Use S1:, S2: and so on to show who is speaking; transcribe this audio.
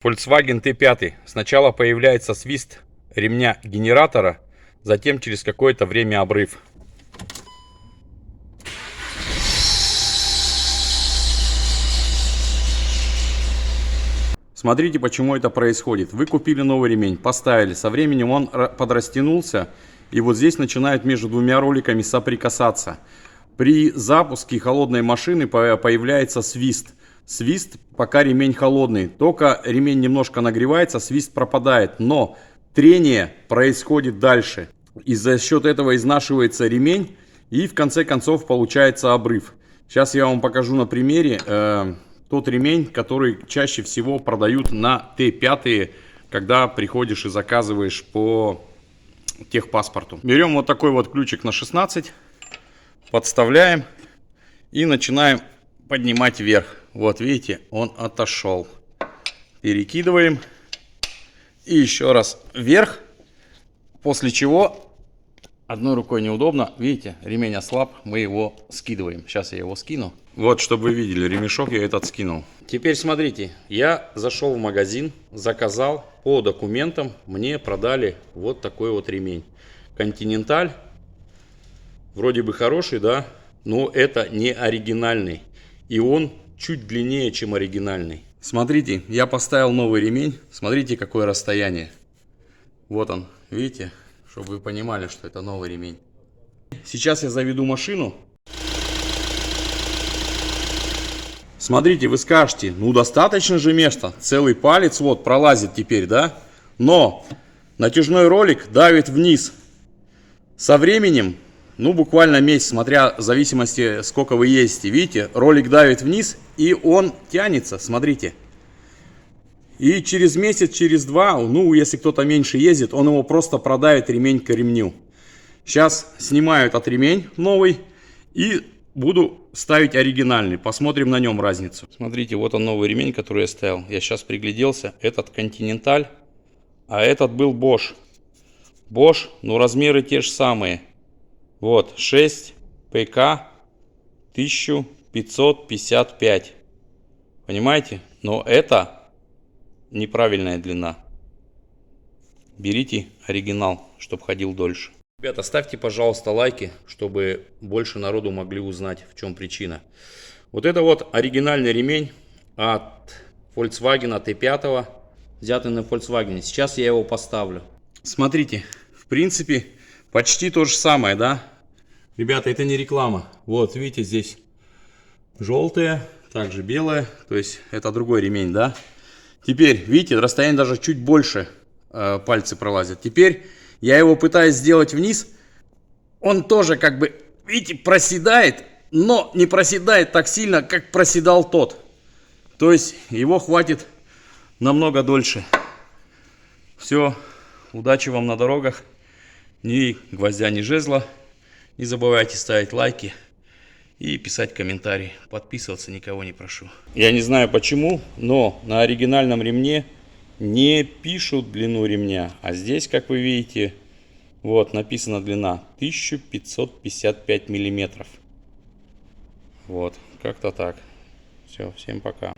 S1: Volkswagen T5. Сначала появляется свист ремня генератора, затем через какое-то время обрыв. Смотрите, почему это происходит. Вы купили новый ремень, поставили, со временем он подрастянулся, и вот здесь начинает между двумя роликами соприкасаться. При запуске холодной машины появляется свист. Свист, пока ремень холодный. Только ремень немножко нагревается, свист пропадает. Но трение происходит дальше. И за счет этого изнашивается ремень. И в конце концов получается обрыв. Сейчас я вам покажу на примере тот ремень, который чаще всего продают на Т5, когда приходишь и заказываешь по техпаспорту. Берем вот такой вот ключик на 16. Подставляем и начинаем поднимать вверх. Вот видите, он отошел. Перекидываем. И еще раз вверх. После чего одной рукой неудобно. Видите, ремень ослаб. Мы его скидываем. Сейчас я его скину. Вот, чтобы вы видели, ремешок я этот скинул. Теперь смотрите. Я зашел в магазин, заказал. По документам мне продали вот такой вот ремень. Континенталь. Вроде бы хороший, да? Но это не оригинальный. И он чуть длиннее, чем оригинальный. Смотрите, я поставил новый ремень. Смотрите, какое расстояние. Вот он, видите? Чтобы вы понимали, что это новый ремень. Сейчас я заведу машину. Смотрите, вы скажете, ну достаточно же места. Целый палец вот пролазит теперь, да? Но натяжной ролик давит вниз. Со временем, ну буквально месяц, смотря в зависимости сколько вы ездите, видите, ролик давит вниз и он тянется, смотрите. И через месяц, через два, ну если кто-то меньше ездит, он его просто продавит ремень к ремню. Сейчас снимаю этот ремень новый и буду ставить оригинальный. Посмотрим на нем разницу. Смотрите, вот он новый ремень, который я ставил. Я сейчас пригляделся. Этот Continental, а этот был Bosch. Bosch, ну размеры те же самые. Вот 6 ПК 1555. Понимаете? Но это неправильная длина. Берите оригинал, чтобы ходил дольше. Ребята, ставьте, пожалуйста, лайки, чтобы больше народу могли узнать, в чем причина. Вот это вот оригинальный ремень от Volkswagen T5, взятый на Volkswagen. Сейчас я его поставлю. Смотрите, в принципе, почти то же самое, да? Ребята, это не реклама. Вот, видите, здесь желтое, также белое. То есть, это другой ремень, да? Теперь, видите, расстояние даже чуть больше пальцы пролазят. Теперь я его пытаюсь сделать вниз. Он тоже как бы, видите, проседает, но не проседает так сильно, как проседал тот. То есть его хватит намного дольше. Все, удачи вам на дорогах. Ни гвоздя, ни жезла. Не забывайте ставить лайки и писать комментарии. Подписываться никого не прошу. Я не знаю почему, но на оригинальном ремне не пишут длину ремня. А здесь, как вы видите, вот написана длина 1555 миллиметров. Вот, как-то так. Все, всем пока.